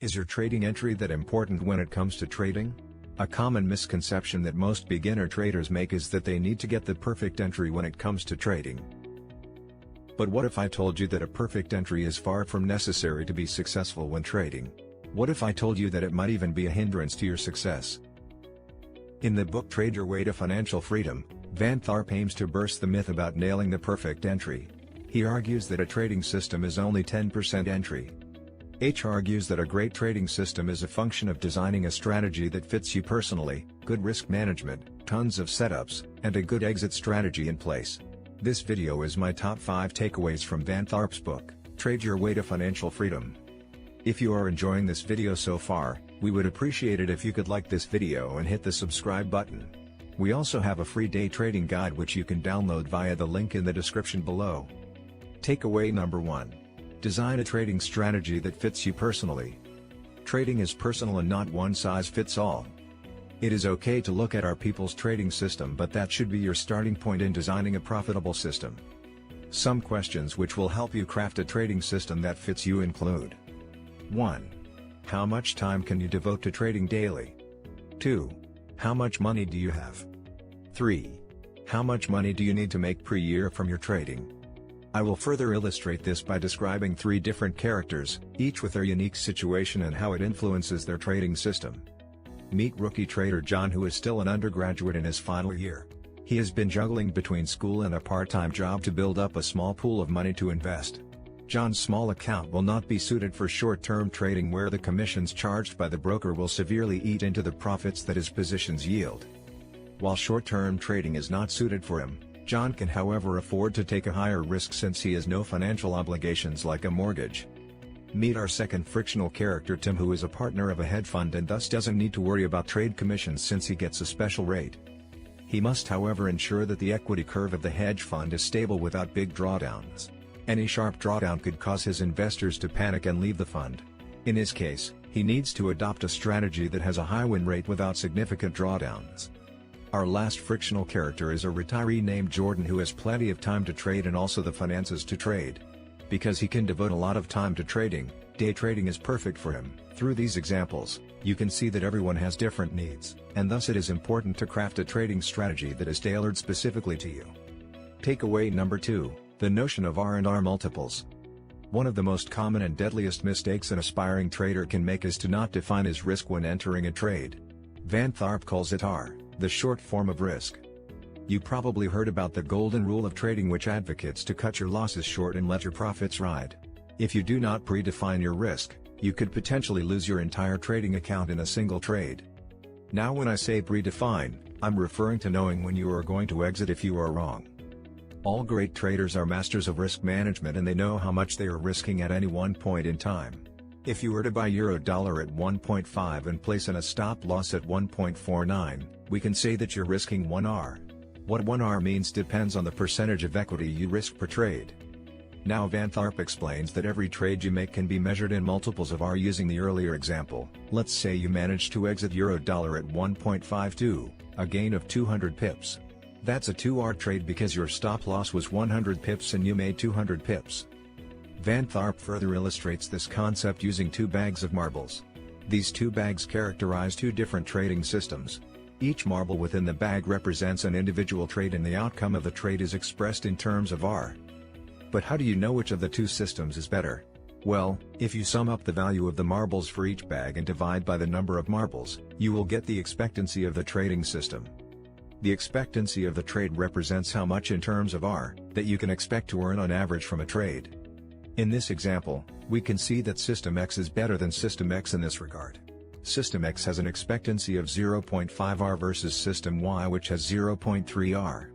Is your trading entry that important when it comes to trading? A common misconception that most beginner traders make is that they need to get the perfect entry when it comes to trading. But what if I told you that a perfect entry is far from necessary to be successful when trading? What if I told you that it might even be a hindrance to your success? In the book Trade Your Way to Financial Freedom, Van Tharp aims to burst the myth about nailing the perfect entry. He argues that a trading system is only 10% entry. H argues that a great trading system is a function of designing a strategy that fits you personally, good risk management, tons of setups, and a good exit strategy in place. This video is my top 5 takeaways from Van Tharp's book, Trade Your Way to Financial Freedom. If you are enjoying this video so far, we would appreciate it if you could like this video and hit the subscribe button. We also have a free day trading guide which you can download via the link in the description below. Takeaway number 1. Design a trading strategy that fits you personally. Trading is personal and not one size fits all. It is okay to look at our people's trading system, but that should be your starting point in designing a profitable system. Some questions which will help you craft a trading system that fits you include: 1. How much time can you devote to trading daily? 2. How much money do you have? 3. How much money do you need to make per year from your trading? I will further illustrate this by describing 3 different characters, each with their unique situation and how it influences their trading system. Meet rookie trader John, who is still an undergraduate in his final year. He has been juggling between school and a part-time job to build up a small pool of money to invest. John's small account will not be suited for short-term trading, where the commissions charged by the broker will severely eat into the profits that his positions yield. While short-term trading is not suited for him, John can however afford to take a higher risk since he has no financial obligations like a mortgage. Meet our second frictional character Tim, who is a partner of a hedge fund and thus doesn't need to worry about trade commissions since he gets a special rate. He must however ensure that the equity curve of the hedge fund is stable without big drawdowns. Any sharp drawdown could cause his investors to panic and leave the fund. In his case, he needs to adopt a strategy that has a high win rate without significant drawdowns. Our last frictional character is a retiree named Jordan, who has plenty of time to trade and also the finances to trade. Because he can devote a lot of time to trading, day trading is perfect for him. Through these examples, you can see that everyone has different needs, and thus it is important to craft a trading strategy that is tailored specifically to you. Takeaway number 2, the notion of R&R multiples. One of the most common and deadliest mistakes an aspiring trader can make is to not define his risk when entering a trade. Van Tharp calls it R, the short form of risk. You probably heard about the golden rule of trading, which advocates to cut your losses short and let your profits ride. If you do not predefine your risk, you could potentially lose your entire trading account in a single trade. Now when I say predefine, I'm referring to knowing when you are going to exit if you are wrong. All great traders are masters of risk management and they know how much they are risking at any one point in time. If you were to buy euro-dollar at 1.5 and place in a stop loss at 1.49, we can say that you're risking 1R. What 1R means depends on the percentage of equity you risk per trade. Now Van Tharp explains that every trade you make can be measured in multiples of R using the earlier example. Let's say you managed to exit euro-dollar at 1.52, a gain of 200 pips. That's a 2R trade because your stop loss was 100 pips and you made 200 pips. Van Tharp further illustrates this concept using 2 bags of marbles. These 2 bags characterize 2 different trading systems. Each marble within the bag represents an individual trade and the outcome of the trade is expressed in terms of R. But how do you know which of the 2 systems is better? Well, if you sum up the value of the marbles for each bag and divide by the number of marbles, you will get the expectancy of the trading system. The expectancy of the trade represents how much in terms of R that you can expect to earn on average from a trade. In this example, we can see that System X is better than System X in this regard. System X has an expectancy of 0.5 R versus System Y, which has 0.3 R.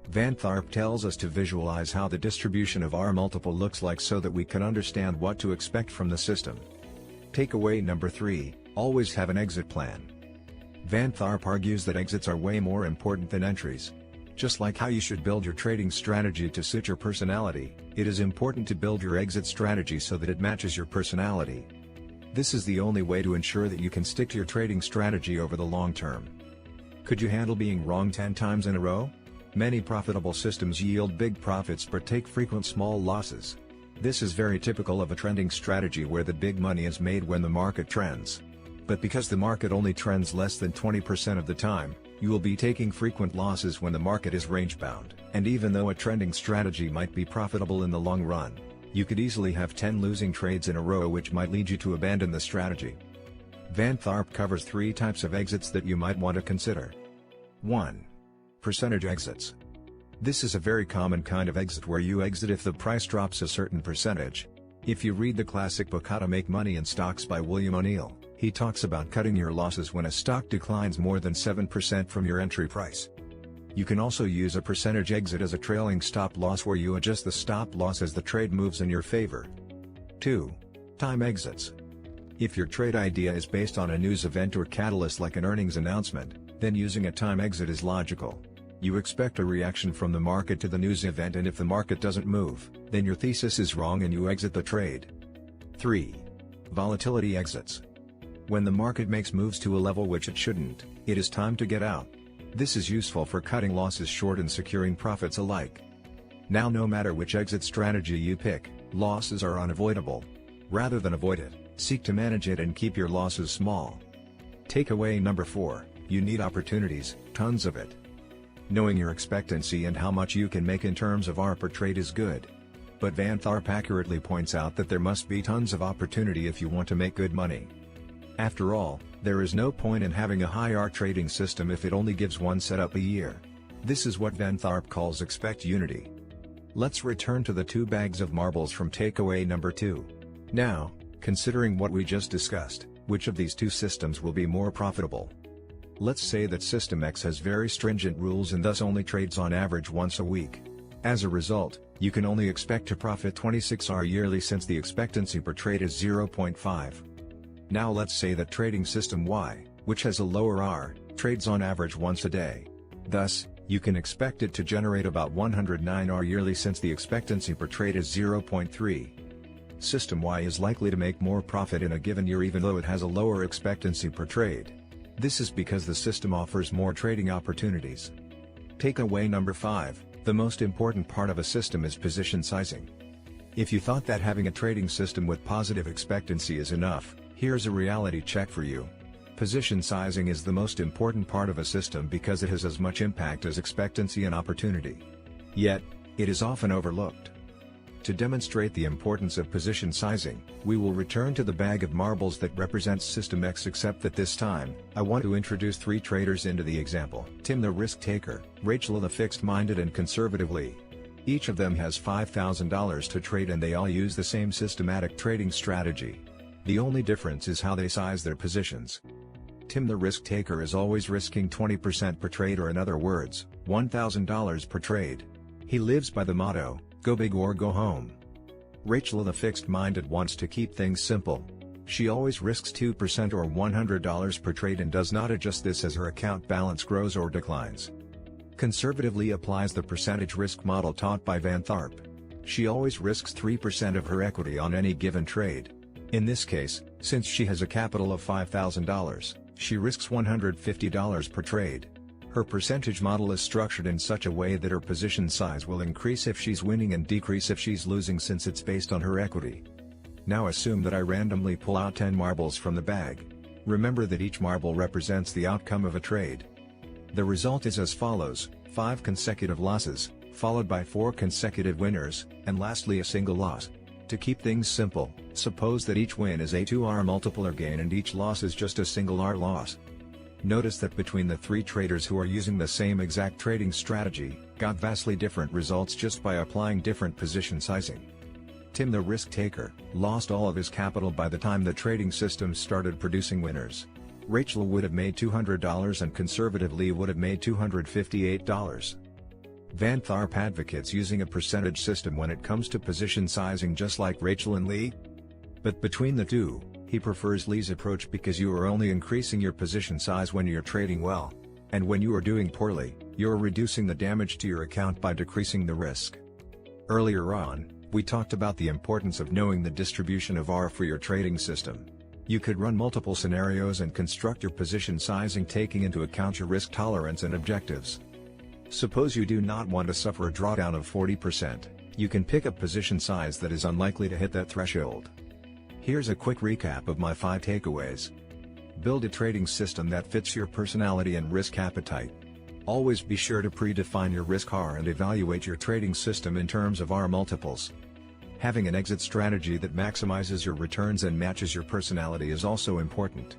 Van Tharp tells us to visualize how the distribution of R multiple looks like so that we can understand what to expect from the system. Takeaway number 3, always have an exit plan. Van Tharp argues that exits are way more important than entries. Just like how you should build your trading strategy to suit your personality, it is important to build your exit strategy so that it matches your personality. This is the only way to ensure that you can stick to your trading strategy over the long term. Could you handle being wrong 10 times in a row? Many profitable systems yield big profits but take frequent small losses. This is very typical of a trending strategy where the big money is made when the market trends. But because the market only trends less than 20% of the time, you will be taking frequent losses when the market is range-bound. And even though a trending strategy might be profitable in the long run, you could easily have 10 losing trades in a row, which might lead you to abandon the strategy. Van Tharp covers 3 types of exits that you might want to consider. 1. Percentage exits. This is a very common kind of exit where you exit if the price drops a certain percentage. If you read the classic book How to Make Money in Stocks by William O'Neill, he talks about cutting your losses when a stock declines more than 7% from your entry price. You can also use a percentage exit as a trailing stop loss where you adjust the stop loss as the trade moves in your favor. 2. Time exits. If your trade idea is based on a news event or catalyst like an earnings announcement, then using a time exit is logical. You expect a reaction from the market to the news event, and if the market doesn't move, then your thesis is wrong and you exit the trade. 3. Volatility exits. When the market makes moves to a level which it shouldn't, it is time to get out. This is useful for cutting losses short and securing profits alike. Now, no matter which exit strategy you pick, losses are unavoidable. Rather than avoid it, seek to manage it and keep your losses small. Takeaway number 4, you need opportunities, tons of it. Knowing your expectancy and how much you can make in terms of R per trade is good. But Van Tharp accurately points out that there must be tons of opportunity if you want to make good money. After all, there is no point in having a high R trading system if it only gives one setup a year. This is what Van Tharp calls expect unity. Let's return to the 2 bags of marbles from takeaway number 2. Now, considering what we just discussed, which of these 2 systems will be more profitable? Let's say that System X has very stringent rules and thus only trades on average once a week. As a result, you can only expect to profit 26R yearly since the expectancy per trade is 0.5. Now let's say that trading System Y, which has a lower R, trades on average once a day. Thus, you can expect it to generate about 109R yearly since the expectancy per trade is 0.3. System Y is likely to make more profit in a given year even though it has a lower expectancy per trade. This is because the system offers more trading opportunities. Takeaway number 5, the most important part of a system is position sizing. If you thought that having a trading system with positive expectancy is enough, here's a reality check for you. Position sizing is the most important part of a system because it has as much impact as expectancy and opportunity. Yet, it is often overlooked. To demonstrate the importance of position sizing, we will return to the bag of marbles that represents System X, except that this time, I want to introduce 3 traders into the example: Tim the risk taker, Rachel the fixed-minded and conservative Lee. Each of them has $5,000 to trade and they all use the same systematic trading strategy. The only difference is how they size their positions. Tim the risk taker is always risking 20% per trade, or in other words, $1,000 per trade. He lives by the motto, go big or go home. Rachel the fixed-minded wants to keep things simple. She always risks 2% or $100 per trade and does not adjust this as her account balance grows or declines. Conservatively applies the percentage risk model taught by Van Tharp. She always risks 3% of her equity on any given trade. In this case, since she has a capital of $5,000, she risks $150 per trade. Her percentage model is structured in such a way that her position size will increase if she's winning and decrease if she's losing, since it's based on her equity. Now assume that I randomly pull out 10 marbles from the bag. Remember that each marble represents the outcome of a trade. The result is as follows: 5 consecutive losses, followed by 4 consecutive winners, and lastly a single loss. To keep things simple, suppose that each win is a 2R multiple or gain and each loss is just a single R loss. Notice that between the 3 traders who are using the same exact trading strategy, got vastly different results just by applying different position sizing. Tim the risk taker lost all of his capital by the time the trading system started producing winners. Rachel would have made $200 and conservative Lee would have made $258. Van Tharp advocates using a percentage system when it comes to position sizing, just like Rachel and Lee. But between the two, he prefers Lee's approach because you are only increasing your position size when you're trading well. And when you are doing poorly, you're reducing the damage to your account by decreasing the risk. Earlier on, we talked about the importance of knowing the distribution of R for your trading system. You could run multiple scenarios and construct your position sizing taking into account your risk tolerance and objectives. Suppose you do not want to suffer a drawdown of 40%. You can pick a position size that is unlikely to hit that threshold. Here's a quick recap of my 5 takeaways. Build a trading system that fits your personality and risk appetite. Always be sure to predefine your risk R and evaluate your trading system in terms of R multiples. Having an exit strategy that maximizes your returns and matches your personality is also important.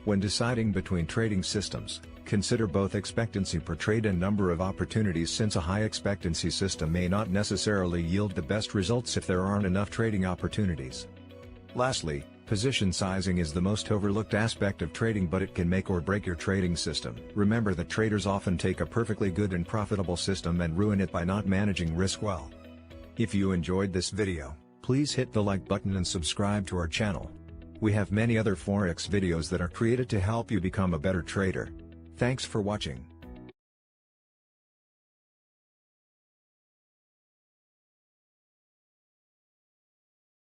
When deciding between trading systems, consider both expectancy per trade and number of opportunities, since a high expectancy system may not necessarily yield the best results if there aren't enough trading opportunities. Lastly, position sizing is the most overlooked aspect of trading, but it can make or break your trading system. Remember that traders often take a perfectly good and profitable system and ruin it by not managing risk well. If you enjoyed this video, please hit the like button and subscribe to our channel. We have many other Forex videos that are created to help you become a better trader. Thanks for watching.